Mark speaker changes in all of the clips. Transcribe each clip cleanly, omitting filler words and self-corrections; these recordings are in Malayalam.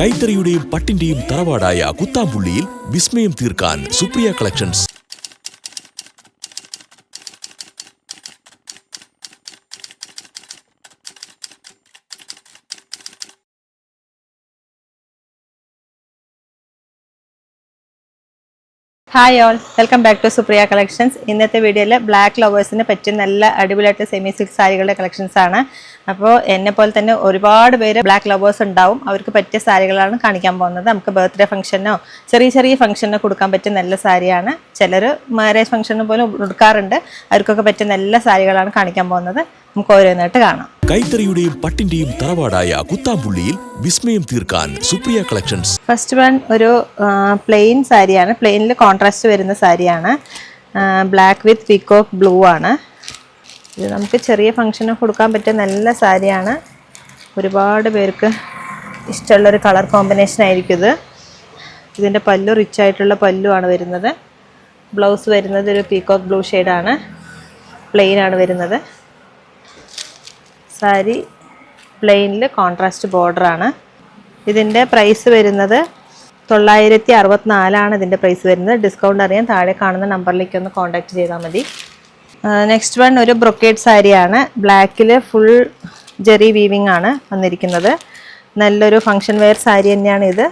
Speaker 1: കൈത്തറിയുടെയും പട്ടിന്റെയും തറവാടായ കുത്താമ്പുള്ളിയിൽ വിസ്മയം തീർക്കാൻ Supriya collections.
Speaker 2: Hi all, welcome back to Supriya collections. ഇന്നത്തെ വീഡിയോയിൽ ബ്ലാക്ക് ലവേഴ്സിന് പറ്റിയ നല്ല അടിപൊളിയായിട്ട് സെമി സിൽക്ക് സാരികളുടെ കളക്ഷൻസ് ആണ്. അപ്പോൾ എന്നെ പോലെ തന്നെ ഒരുപാട് പേര് ബ്ലാക്ക് ലവേഴ്സ് ഉണ്ടാവും. അവർക്ക് പറ്റിയ സാരികളാണ് കാണിക്കാൻ പോകുന്നത്. നമുക്ക് ബർത്ത്ഡേ ഫംഗ്ഷനോ ചെറിയ ഫംഗ്ഷനോ കൊടുക്കാൻ പറ്റിയ നല്ല സാരിയാണ്. ചിലർ മാരേജ് ഫംഗ്ഷന് പോലും കൊടുക്കാറുണ്ട്. അവർക്കൊക്കെ പറ്റിയ നല്ല സാരികളാണ് കാണിക്കാൻ പോകുന്നത്. നമുക്ക് ഓരോന്നായിട്ട് കാണാം.
Speaker 1: കൈത്തറിയുടെയും പട്ടിന്റെയും തറവാടായ കുത്താമ്പുള്ളിയിൽ വിസ്മയം തീർക്കാൻ സുപ്രിയ കളക്ഷൻസ്.
Speaker 2: ഫസ്റ്റ് വൺ ഒരു പ്ലെയിൻ സാരിയാണ്. പ്ലെയിനിൽ കോൺട്രാസ്റ്റ് വരുന്ന സാരിയാണ്. ബ്ലാക്ക് വിത്ത് പീകോക്ക് ബ്ലൂ ആണ്. ഇത് നമുക്ക് ചെറിയ ഫംഗ്ഷന് കൊടുക്കാൻ പറ്റിയ നല്ല സാരിയാണ്. ഒരുപാട് പേർക്ക് ഇഷ്ടമുള്ളൊരു കളർ കോമ്പിനേഷൻ ആയിരിക്കും ഇത്. ഇതിൻ്റെ പല്ലു റിച്ച് ആയിട്ടുള്ള പല്ലു ആണ് വരുന്നത്. ബ്ലൗസ് വരുന്നത് ഒരു പീകോക്ക് ബ്ലൂ ഷെയ്ഡാണ്. പ്ലെയിൻ ആണ് വരുന്നത്. സാരി പ്ലെയിനിൽ കോൺട്രാസ്റ്റ് ബോർഡറാണ്. ഇതിൻ്റെ പ്രൈസ് വരുന്നത് 964 ഇതിൻ്റെ പ്രൈസ് വരുന്നത്. ഡിസ്കൗണ്ട് അറിയാൻ താഴെ കാണുന്ന നമ്പറിലേക്ക് ഒന്ന് കോൺടാക്റ്റ് ചെയ്താൽ മതി. നെക്സ്റ്റ് വൺ ഒരു ബ്രൊക്കേഡ് സാരിയാണ്. ബ്ലാക്കിൽ ഫുൾ ജെറി വീവിങ് ആണ് വന്നിരിക്കുന്നത്. നല്ലൊരു ഫങ്ഷൻ വെയർ സാരി തന്നെയാണ് ഇത്.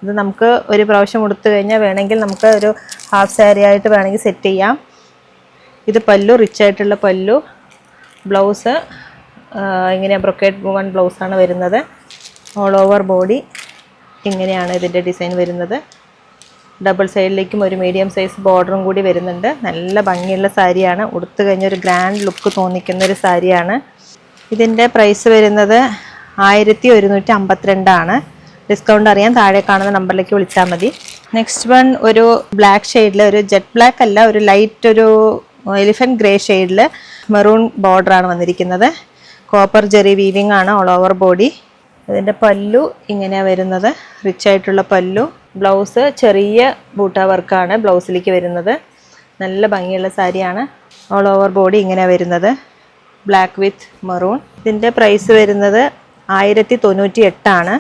Speaker 2: ഇത് നമുക്ക് ഒരു പ്രാവശ്യം ഉടുത്തു കഴിഞ്ഞാൽ വേണമെങ്കിൽ നമുക്ക് ഒരു ഹാഫ് സാരി ആയിട്ട് വേണമെങ്കിൽ സെറ്റ് ചെയ്യാം. ഇത് പല്ലു, റിച്ച് ആയിട്ടുള്ള പല്ലു. ബ്ലൗസ് ഇങ്ങനെ ബ്രൊക്കേഡ് വൺ ബ്ലൗസാണ് വരുന്നത്. ഓൾ ഓവർ ബോഡി ഇങ്ങനെയാണ് ഇതിൻ്റെ ഡിസൈൻ വരുന്നത്. ഡബിൾ സൈഡിലേക്കും ഒരു മീഡിയം സൈസ് ബോർഡറും കൂടി വരുന്നുണ്ട്. നല്ല ഭംഗിയുള്ള സാരിയാണ്. ഉടുത്തു കഴിഞ്ഞൊരു ഗ്രാൻഡ് ലുക്ക് തോന്നിക്കുന്ന ഒരു സാരിയാണ്. ഇതിൻ്റെ പ്രൈസ് വരുന്നത് 1152 ആണ്. ഡിസ്കൗണ്ട് അറിയാൻ താഴെ കാണുന്ന നമ്പറിലേക്ക് വിളിച്ചാൽ മതി. നെക്സ്റ്റ് വൺ ഒരു ബ്ലാക്ക് ഷെയ്ഡിൽ, ഒരു ജെറ്റ് ബ്ലാക്ക് അല്ല, ഒരു ലൈറ്റ് ഒരു എലിഫൻറ്റ് ഗ്രേ ഷെയ്ഡിൽ മെറൂൺ ബോർഡറാണ് വന്നിരിക്കുന്നത്. കോപ്പർ ജെറി വീവിങ് ആണ് ഓൾ ഓവർ ബോഡി. ഇതിൻ്റെ പല്ലു ഇങ്ങനെയാണ് വരുന്നത്. റിച്ച് ആയിട്ടുള്ള പല്ലു. ബ്ലൗസ് ചെറിയ ബൂട്ട വർക്കാണ് ബ്ലൗസിലേക്ക് വരുന്നത്. നല്ല ഭംഗിയുള്ള സാരിയാണ്. ഓൾ ഓവർ ബോഡി ഇങ്ങനെയാണ് വരുന്നത്. Black with maroon. ഇതിൻ്റെ പ്രൈസ് വരുന്നത് 1098 ആണ്.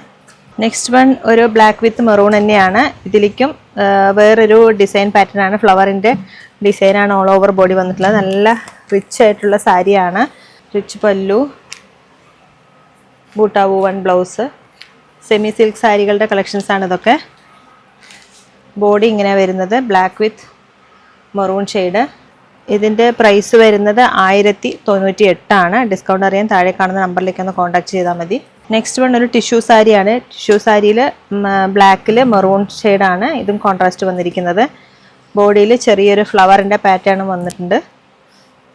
Speaker 2: നെക്സ്റ്റ് വൺ ഒരു ബ്ലാക്ക് വിത്ത് മെറൂൺ തന്നെയാണ്. ഇതിലേക്കും വേറൊരു ഡിസൈൻ പാറ്റേൺ ആണ്. ഫ്ലവറിൻ്റെ ഡിസൈനാണ് ഓൾ ഓവർ ബോഡി വന്നിട്ടുള്ളത്. നല്ല റിച്ച് ആയിട്ടുള്ള സാരിയാണ്. റിച്ച് പല്ലു, ബൂട്ടാവു വൺ ബ്ലൗസ്. സെമി സിൽക്ക് സാരികളുടെ കളക്ഷൻസാണ് ഇതൊക്കെ. ബോഡി ഇങ്ങനെയാണ് വരുന്നത്. Black with maroon shade. ഇതിൻ്റെ പ്രൈസ് വരുന്നത് 1098 ആണ്. ഡിസ്കൗണ്ട് അറിയാൻ താഴെ കാണുന്ന നമ്പറിലേക്ക് ഒന്ന് കോൺടാക്ട് ചെയ്താൽ മതി. നെക്സ്റ്റ് വൺ ഒരു ടിഷ്യൂ സാരിയാണ്. ടിഷ്യൂ സാരിയിൽ ബ്ലാക്കിൽ മെറൂൺ ഷെയ്ഡാണ്. ഇതും കോൺട്രാസ്റ്റ് വന്നിരിക്കുന്നത്. ബോഡിയിൽ ചെറിയൊരു ഫ്ലവറിൻ്റെ പാറ്റേൺ വന്നിട്ടുണ്ട്.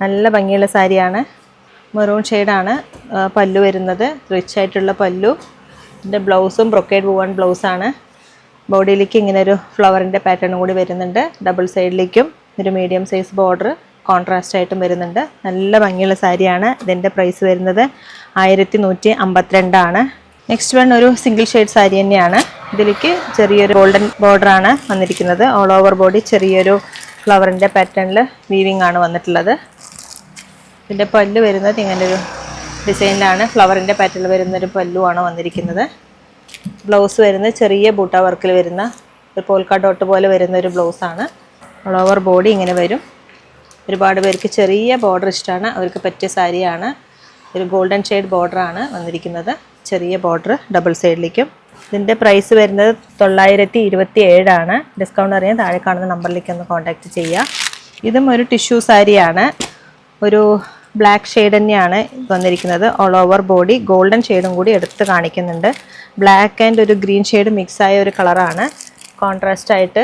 Speaker 2: നല്ല ഭംഗിയുള്ള സാരിയാണ്. മെറൂൺ ഷെയ്ഡാണ് പല്ലു വരുന്നത്. റിച്ച് ആയിട്ടുള്ള പല്ലു. ഇതിൻ്റെ ബ്ലൗസും ബ്രൊക്കേഡ് വൺ ബ്ലൗസാണ്. ബോഡിയിലേക്ക് ഇങ്ങനെ ഒരു ഫ്ലവറിൻ്റെ പാറ്റേണും കൂടി വരുന്നുണ്ട്. ഡബിൾ സൈഡിലേക്കും ഒരു മീഡിയം സൈസ് ബോർഡർ കോൺട്രാസ്റ്റ് ആയിട്ടും വരുന്നുണ്ട്. നല്ല ഭംഗിയുള്ള സാരിയാണ്. ഇതിൻ്റെ പ്രൈസ് വരുന്നത് 1152 ആണ്. നെക്സ്റ്റ് വൺ ഒരു സിംഗിൾ ഷെയ്ഡ് സാരി തന്നെയാണ്. ഇതിലേക്ക് ചെറിയൊരു ഗോൾഡൻ ബോർഡറാണ് വന്നിരിക്കുന്നത്. ഓൾ ഓവർ ബോഡി ചെറിയൊരു ഫ്ലവറിൻ്റെ പാറ്റേണിൽ വീവിങ് ആണ് വന്നിട്ടുള്ളത്. ഇതിൻ്റെ പല്ലു വരുന്നത് ഇങ്ങനെ ഒരു ഡിസൈനിലാണ്. ഫ്ലവറിൻ്റെ പാറ്റേണിൽ വരുന്നൊരു പല്ലുവാണ് വന്നിരിക്കുന്നത്. ബ്ലൗസ് വരുന്നത് ചെറിയ ബൂട്ട വർക്കിൽ വരുന്ന ഒരു പോൾക്ക ഡോട്ട് പോലെ വരുന്ന ഒരു ബ്ലൗസാണ്. ഓൾ ഓവർ ബോഡി ഇങ്ങനെ വരും. ഒരുപാട് പേർക്ക് ചെറിയ ബോർഡർ ഇഷ്ടമാണ്. അവർക്ക് പറ്റിയ സാരിയാണ്. ഒരു ഗോൾഡൻ ഷെയ്ഡ് ബോർഡറാണ് വന്നിരിക്കുന്നത്. ചെറിയ ബോർഡർ ഡബിൾ സൈഡിലേക്കും. ഇതിൻ്റെ പ്രൈസ് വരുന്നത് 927 ആണ്. ഡിസ്കൗണ്ട് അറിയാൻ താഴെ കാണുന്ന നമ്പറിലേക്ക് ഒന്ന് കോൺടാക്റ്റ് ചെയ്യുക. ഇതും ഒരു ടിഷ്യൂ സാരിയാണ്. ഒരു ബ്ലാക്ക് ഷെയ്ഡ് തന്നെയാണ് വന്നിരിക്കുന്നത്. ഓൾ ഓവർ ബോഡി ഗോൾഡൻ ഷെയ്ഡും കൂടി എടുത്ത് കാണിക്കുന്നുണ്ട്. ബ്ലാക്ക് ആൻഡ് ഒരു ഗ്രീൻ ഷെയ്ഡ് മിക്സായ ഒരു കളറാണ്. കോൺട്രാസ്റ്റ് ആയിട്ട്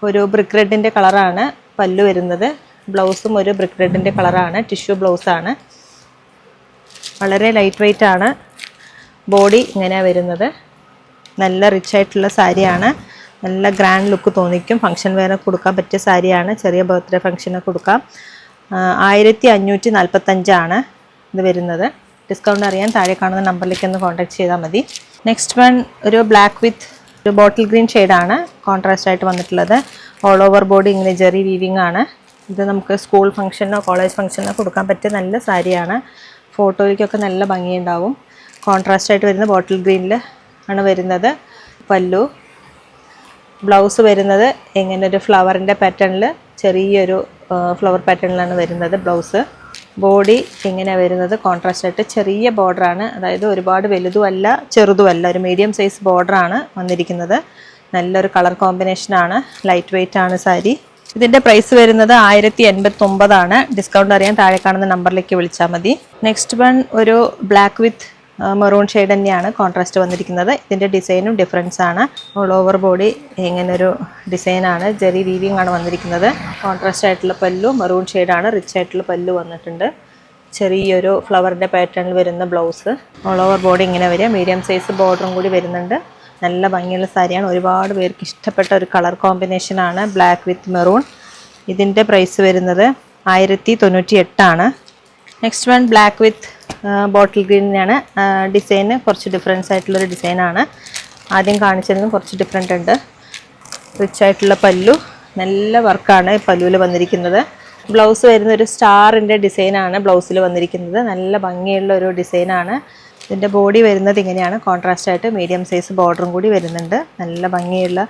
Speaker 2: ഒരു ബ്രിക്ക് റെഡിൻ്റെ കളറാണ് പല്ലു വരുന്നത്. ബ്ലൗസും ഒരു ബ്രിക്ക് റെഡിൻ്റെ കളറാണ്. ടിഷ്യൂ ബ്ലൗസാണ്. വളരെ ലൈറ്റ് വെയ്റ്റ് ആണ്. ബോഡി ഇങ്ങനെയാണ് വരുന്നത്. നല്ല റിച്ച് ആയിട്ടുള്ള സാരിയാണ്. നല്ല ഗ്രാൻഡ് ലുക്ക് തോന്നിക്കും. ഫംഗ്ഷൻ വെയർ കൊടുക്കാൻ പറ്റിയ സാരിയാണ്. ചെറിയ ബർത്ത്ഡേ ഫംഗ്ഷനൊക്കെ കൊടുക്കാം. 1545 ആണ് ഇത് വരുന്നത്. ഡിസ്കൗണ്ട് അറിയാൻ താഴെ കാണുന്ന നമ്പറിലേക്ക് ഒന്ന് കോൺടാക്ട് ചെയ്താൽ മതി. നെക്സ്റ്റ് വൺ ഒരു ബ്ലാക്ക് വിത്ത് ഒരു ബോട്ടിൽ ഗ്രീൻ ഷെയ്ഡാണ് കോൺട്രാസ്റ്റ് ആയിട്ട് വന്നിട്ടുള്ളത്. ഓൾ ഓവർ ബോഡി ഇങ്ങനെ ജെറി വീവിങ് ആണ്. ഇത് നമുക്ക് സ്കൂൾ ഫംഗ്ഷനോ കോളേജ് ഫംഗ്ഷനോ കൊടുക്കാൻ പറ്റിയ നല്ല സാരിയാണ്. ഫോട്ടോയ്ക്കൊക്കെ നല്ല ഭംഗിയുണ്ടാവും. കോൺട്രാസ്റ്റ് ആയിട്ട് വരുന്ന ബോട്ടിൽ ഗ്രീനിൽ ആണ് വരുന്നത്. പല്ലു. ബ്ലൗസ് വരുന്നത് ഇങ്ങനെ ഒരു ഫ്ലവറിൻ്റെ പാറ്റേണിൽ, ചെറിയൊരു ഫ്ലവർ പാറ്റേണിലാണ് വരുന്നത് ബ്ലൗസ്. ബോഡി ഇങ്ങനെ വരുന്നത് കോൺട്രാസ്റ്റ് ആയിട്ട് ചെറിയ ബോർഡറാണ്, അതായത് ഒരുപാട് വലുതുമല്ല ചെറുതുമല്ല, ഒരു മീഡിയം സൈസ് ബോർഡറാണ് വന്നിരിക്കുന്നത്. നല്ലൊരു കളർ കോമ്പിനേഷനാണ്, ലൈറ്റ് വെയ്റ്റ് ആണ് സാരി. ഇതിൻ്റെ പ്രൈസ് വരുന്നത് 1089 ഡിസ്കൗണ്ട് അറിയാൻ താഴെ കാണുന്ന നമ്പറിലേക്ക് വിളിച്ചാൽ മതി. നെക്സ്റ്റ് വൺ ഒരു ബ്ലാക്ക് വിത്ത് മെറൂൺ ഷെയ്ഡ് തന്നെയാണ് കോൺട്രാസ്റ്റ് വന്നിരിക്കുന്നത്. ഇതിൻ്റെ ഡിസൈനും ഡിഫറൻസ് ആണ്. ഓൾ ഓവർ ബോഡി ഇങ്ങനൊരു ഡിസൈനാണ്, ജെറി വീവിങ് ആണ് വന്നിരിക്കുന്നത്. കോൺട്രാസ്റ്റ് ആയിട്ടുള്ള പല്ലു, മെറൂൺ ഷെയ്ഡാണ്, റിച്ച് ആയിട്ടുള്ള പല്ലു വന്നിട്ടുണ്ട്. ചെറിയൊരു ഫ്ലവറിൻ്റെ പാറ്റേണിൽ വരുന്ന ബ്ലൗസ്. ഓൾ ഓവർ ബോഡി ഇങ്ങനെ വരിക, മീഡിയം സൈസ് ബോർഡറും കൂടി വരുന്നുണ്ട്. നല്ല ഭംഗിയുള്ള സാരിയാണ്, ഒരുപാട് പേർക്ക് ഇഷ്ടപ്പെട്ട ഒരു കളർ കോമ്പിനേഷനാണ് ബ്ലാക്ക് വിത്ത് മെറൂൺ. ഇതിൻ്റെ പ്രൈസ് വരുന്നത് 1098. നെക്സ്റ്റ് വൺ ബ്ലാക്ക് വിത്ത് ബോട്ടിൽ ഗ്രീനാണ്. ഡിസൈന് കുറച്ച് ഡിഫറൻസ് ആയിട്ടുള്ളൊരു ഡിസൈനാണ്. ആദ്യം കാണിച്ചതിനും കുറച്ച് ഡിഫറെൻ്റ് ഉണ്ട്. റിച്ച് ആയിട്ടുള്ള പല്ലു, നല്ല വർക്കാണ് പല്ലുവിൽ വന്നിരിക്കുന്നത്. ബ്ലൗസ് വരുന്ന ഒരു സ്റ്റാറിൻ്റെ ഡിസൈനാണ് ബ്ലൗസിൽ വന്നിരിക്കുന്നത്. നല്ല ഭംഗിയുള്ള ഒരു ഡിസൈനാണ്. ഇതിൻ്റെ ബോഡി വരുന്നത് ഇങ്ങനെയാണ്, കോൺട്രാസ്റ്റ് ആയിട്ട് മീഡിയം സൈസ് ബോർഡറും കൂടി വരുന്നുണ്ട്. നല്ല ഭംഗിയുള്ള,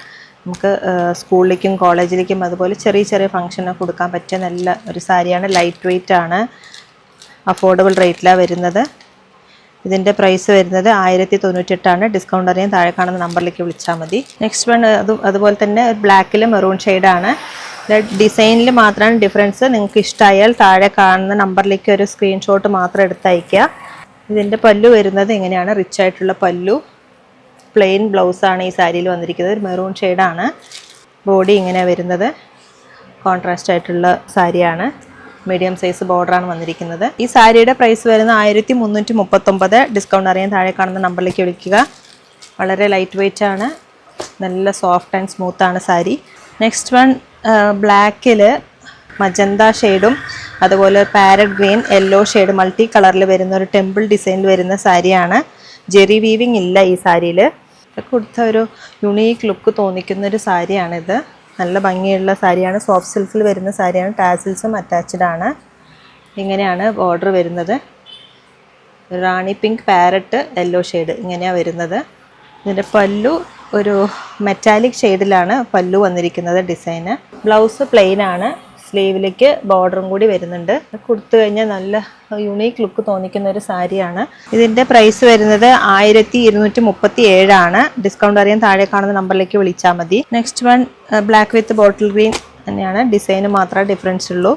Speaker 2: നമുക്ക് സ്കൂളിലേക്കും കോളേജിലേക്കും അതുപോലെ ചെറിയ ചെറിയ ഫംഗ്ഷനൊക്കെ കൊടുക്കാൻ പറ്റിയ നല്ല ഒരു സാരിയാണ്. ലൈറ്റ് വെയ്റ്റ് ആണ്, അഫോർഡബിൾ റേറ്റിലാണ് വരുന്നത്. ഇതിൻ്റെ പ്രൈസ് വരുന്നത് 1098. ഡിസ്കൗണ്ട് അറിയാൻ താഴെ കാണുന്ന നമ്പറിലേക്ക് വിളിച്ചാൽ മതി. നെക്സ്റ്റ് വൺ അതുപോലെ തന്നെ ബ്ലാക്കിൽ മെറൂൺ ഷെയ്ഡാണ്. ഡിസൈനിൽ മാത്രമാണ് ഡിഫറൻസ്. നിങ്ങൾക്ക് ഇഷ്ടമായാൽ താഴെ കാണുന്ന നമ്പറിലേക്ക് ഒരു സ്ക്രീൻഷോട്ട് മാത്രം എടുത്തയക്കുക. ഇതിൻ്റെ പല്ലു വരുന്നത് ഇങ്ങനെയാണ്, റിച്ച് ആയിട്ടുള്ള പല്ലു. പ്ലെയിൻ ബ്ലൗസാണ് ഈ സാരിയിൽ വന്നിരിക്കുന്നത്, ഒരു മെറൂൺ ഷെയ്ഡാണ്. ബോഡി ഇങ്ങനെ വരുന്നത്, കോൺട്രാസ്റ്റ് ആയിട്ടുള്ള സാരിയാണ്, മീഡിയം സൈസ് ബോർഡറാണ് വന്നിരിക്കുന്നത്. ഈ സാരിയുടെ പ്രൈസ് വരുന്ന 1339. ഡിസ്കൗണ്ട് അറിയാൻ താഴെ കാണുന്ന നമ്പറിലേക്ക് വിളിക്കുക. വളരെ ലൈറ്റ് വെയ്റ്റ് ആണ്, നല്ല സോഫ്റ്റ് ആൻഡ് സ്മൂത്താണ് സാരി. നെക്സ്റ്റ് വൺ ബ്ലാക്കിൽ മജന്ത ഷെയ്ഡും അതുപോലെ parrot green, yellow shade, multi കളറിൽ വരുന്ന ഒരു ടെമ്പിൾ ഡിസൈനിൽ വരുന്ന സാരിയാണ്. ജെറി വീവിങ് ഇല്ല ഈ സാരിയിൽ. കൊടുത്ത ഒരു യുണീക്ക് ലുക്ക് തോന്നിക്കുന്ന ഒരു സാരിയാണിത്. നല്ല ഭംഗിയുള്ള സാരിയാണ്, സോഫ്റ്റ് സിൽക്കിൽ വരുന്ന സാരിയാണ്. ടാസിൽസും അറ്റാച്ച്ഡ് ആണ്. ഇങ്ങനെയാണ് ബോർഡർ വരുന്നത്. റാണി പിങ്ക്, പാരറ്റ്, യെല്ലോ ഷെയ്ഡ് ഇങ്ങനെയാണ് വരുന്നത്. ഇതിൻ്റെ പല്ലു ഒരു മെറ്റാലിക് ഷെയ്ഡിലാണ് പല്ലു വന്നിരിക്കുന്നത് ഡിസൈന്. ബ്ലൗസ് പ്ലെയിൻ ആണ്, സ്ലീവിലേക്ക് ബോർഡറും കൂടി വരുന്നുണ്ട്. കൊടുത്തു കഴിഞ്ഞാൽ നല്ല യുണീക്ക് ലുക്ക് തോന്നിക്കുന്ന ഒരു സാരിയാണ്. ഇതിൻ്റെ പ്രൈസ് വരുന്നത് 1237. ഡിസ്കൗണ്ട് അറിയാൻ താഴെ കാണുന്ന നമ്പറിലേക്ക് വിളിച്ചാൽ മതി. Next one black with bottle green തന്നെയാണ്, ഡിസൈന് മാത്രമേ ഡിഫറൻസ് ഉള്ളൂ.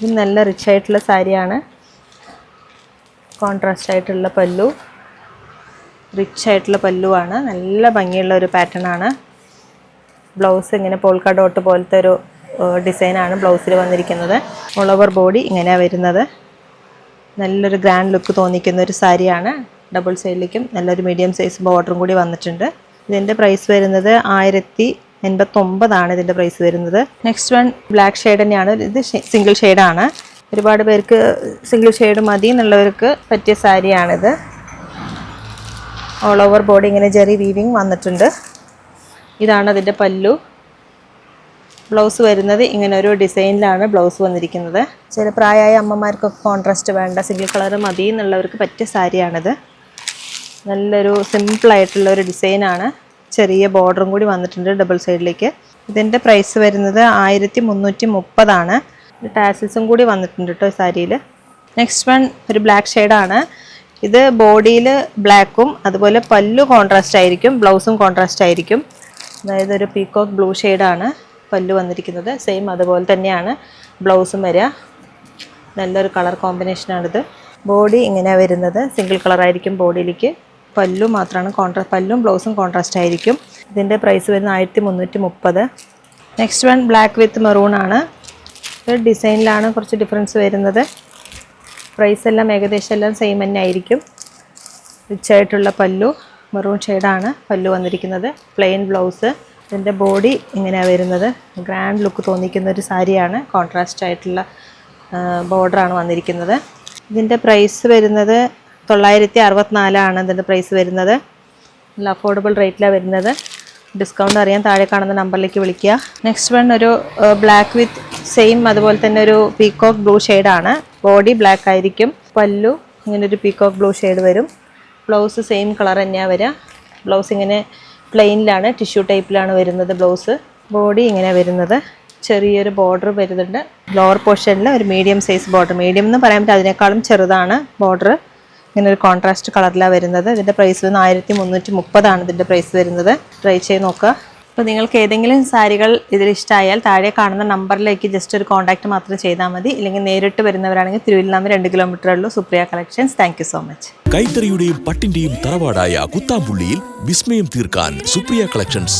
Speaker 2: ഇത് നല്ല റിച്ച് ആയിട്ടുള്ള സാരിയാണ്. കോൺട്രാസ്റ്റ് ആയിട്ടുള്ള പല്ലു, റിച്ച് ആയിട്ടുള്ള പല്ലുവാണ്. നല്ല ഭംഗിയുള്ള ഒരു പാറ്റേൺ ആണ്. ബ്ലൗസ് ഇങ്ങനെ പോൾക്ക ഡോട്ട് പോലത്തെ ഒരു ഡിസൈനാണ് ബ്ലൗസിൽ വന്നിരിക്കുന്നത്. ഓൾ ഓവർ ബോഡി ഇങ്ങനെയാണ് വരുന്നത്. നല്ലൊരു ഗ്രാൻഡ് ലുക്ക് തോന്നിക്കുന്ന ഒരു സാരിയാണ്. ഡബിൾ സൈഡിലേക്കും നല്ലൊരു മീഡിയം സൈസ് ബോർഡറും കൂടി വന്നിട്ടുണ്ട്. ഇതിൻ്റെ പ്രൈസ് വരുന്നത് 1089. ഇതിൻ്റെ പ്രൈസ് വരുന്നത്. നെക്സ്റ്റ് വൺ ബ്ലാക്ക് ഷെയ്ഡ് തന്നെയാണ്. ഇത് സിംഗിൾ ഷെയ്ഡാണ്. ഒരുപാട് പേർക്ക് സിംഗിൾ ഷെയ്ഡ് മതി എന്നുള്ളവർക്ക് പറ്റിയ സാരിയാണിത്. ഓൾ ഓവർ ബോഡി ഇങ്ങനെ ജെറി വീവിങ് വന്നിട്ടുണ്ട്. ഇതാണ് അതിൻ്റെ പല്ലു. ബ്ലൗസ് വരുന്നത് ഇങ്ങനെ ഒരു ഡിസൈനിലാണ് ബ്ലൗസ് വന്നിരിക്കുന്നത്. ചില പ്രായമായ അമ്മമാർക്കൊക്കെ കോൺട്രാസ്റ്റ് വേണ്ട, സിംഗിൾ കളർ മതി എന്നുള്ളവർക്ക് പറ്റിയ സാരിയാണിത്. നല്ലൊരു സിമ്പിളായിട്ടുള്ള ഒരു ഡിസൈനാണ്. ചെറിയ ബോർഡറും കൂടി വന്നിട്ടുണ്ട് ഡബിൾ സൈഡിലേക്ക്. ഇതിൻ്റെ പ്രൈസ് വരുന്നത് 1330. ടാസിൽസും കൂടി വന്നിട്ടുണ്ട് കേട്ടോ സാരിയിൽ. നെക്സ്റ്റ് വൺ ഒരു ബ്ലാക്ക് ഷെയ്ഡാണ്. ഇത് ബോഡിയിൽ ബ്ലാക്കും അതുപോലെ പല്ലു കോൺട്രാസ്റ്റ് ആയിരിക്കും, ബ്ലൗസും കോൺട്രാസ്റ്റ് ആയിരിക്കും. അതായത് ഒരു പീകോക്ക് ബ്ലൂ ഷെയ്ഡാണ് പല്ലു വന്നിരിക്കുന്നത്. സെയിം അതുപോലെ തന്നെയാണ് ബ്ലൗസും വരിക. നല്ലൊരു കളർ കോമ്പിനേഷനാണിത്. ബോഡി ഇങ്ങനെയാണ് വരുന്നത്, സിംഗിൾ കളറായിരിക്കും ബോഡിയിലേക്ക്. പല്ലു മാത്രമാണ് പല്ലും ബ്ലൗസും കോൺട്രാസ്റ്റ് ആയിരിക്കും. ഇതിൻ്റെ പ്രൈസ് വരുന്നത് 1330. Next one black with maroon ആണ്. ഒരു ഡിസൈനിലാണ് കുറച്ച് ഡിഫറൻസ് വരുന്നത്. പ്രൈസ് എല്ലാം ഏകദേശം എല്ലാം സെയിം തന്നെ ആയിരിക്കും. റിച്ച് ആയിട്ടുള്ള പല്ലു, മെറൂൺ ഷെയ്ഡാണ് പല്ലു വന്നിരിക്കുന്നത്. Plain blouse. ഇതിൻ്റെ ബോഡി ഇങ്ങനെയാണ് വരുന്നത്. ഗ്രാൻഡ് ലുക്ക് തോന്നിക്കുന്ന ഒരു സാരിയാണ്. കോൺട്രാസ്റ്റ് ആയിട്ടുള്ള ബോർഡറാണ് വന്നിരിക്കുന്നത്. ഇതിൻ്റെ പ്രൈസ് വരുന്നത് 964. ഇതിൻ്റെ പ്രൈസ് വരുന്നത് നല്ല അഫോർഡബിൾ റേറ്റിലാണ് വരുന്നത്. ഡിസ്കൗണ്ട് അറിയാൻ താഴെ കാണുന്ന നമ്പറിലേക്ക് വിളിക്കുക. നെക്സ്റ്റ് വൺ ഒരു ബ്ലാക്ക് വിത്ത് സെയിം അതുപോലെ തന്നെ ഒരു പീകോക്ക് ബ്ലൂ ഷെയ്ഡാണ്. ബോഡി ബ്ലാക്ക് ആയിരിക്കും. പല്ലു ഇങ്ങനൊരു പീകോക്ക് ബ്ലൂ ഷെയ്ഡ് വരും. ബ്ലൗസ് സെയിം കളർ തന്നെയാണ് വരിക. ബ്ലൗസ് ഇങ്ങനെ പ്ലെയിനിലാണ്, ടിഷ്യൂ ടൈപ്പിലാണ് വരുന്നത് ബ്ലൗസ്. ബോഡി ഇങ്ങനെ വരുന്നത്, ചെറിയൊരു ബോർഡർ വരുന്നുണ്ട്. ലോവർ പോർഷനിൽ ഒരു മീഡിയം സൈസ് ബോർഡർ, മീഡിയം എന്ന് പറയാൻ പറ്റും, അതിനേക്കാളും ചെറുതാണ് ബോർഡർ. ഇങ്ങനെ ഒരു കോൺട്രാസ്റ്റ് കളറിലാണ് വരുന്നത്. ഇതിൻ്റെ പ്രൈസ് വന്ന് 1330 ഇതിൻ്റെ പ്രൈസ് വരുന്നത്. ട്രൈ ചെയ്ത് നോക്കുക. അപ്പോൾ നിങ്ങൾക്ക് ഏതെങ്കിലും സാരികൾ ഇതിൽ ഇഷ്ടമായാൽ താഴെ കാണുന്ന നമ്പറിലേക്ക് ജസ്റ്റ് ഒരു കോൺടാക്റ്റ് മാത്രം ചെയ്താൽ മതി. ഇല്ലെങ്കിൽ നേരിട്ട് വരുന്നവരാണെങ്കിൽ തിരുവല്ലാമ 2 കിലോമീറ്ററേ ഉള്ളൂ Supriya collections. Thank you so much.
Speaker 1: കൈത്തറിയുടെയും പട്ടിന്റെയും തറവാടായ കുത്താമ്പുള്ളിയിൽ വിസ്മയം തീർക്കാൻ സുപ്രിയ കളക്ഷൻസ്.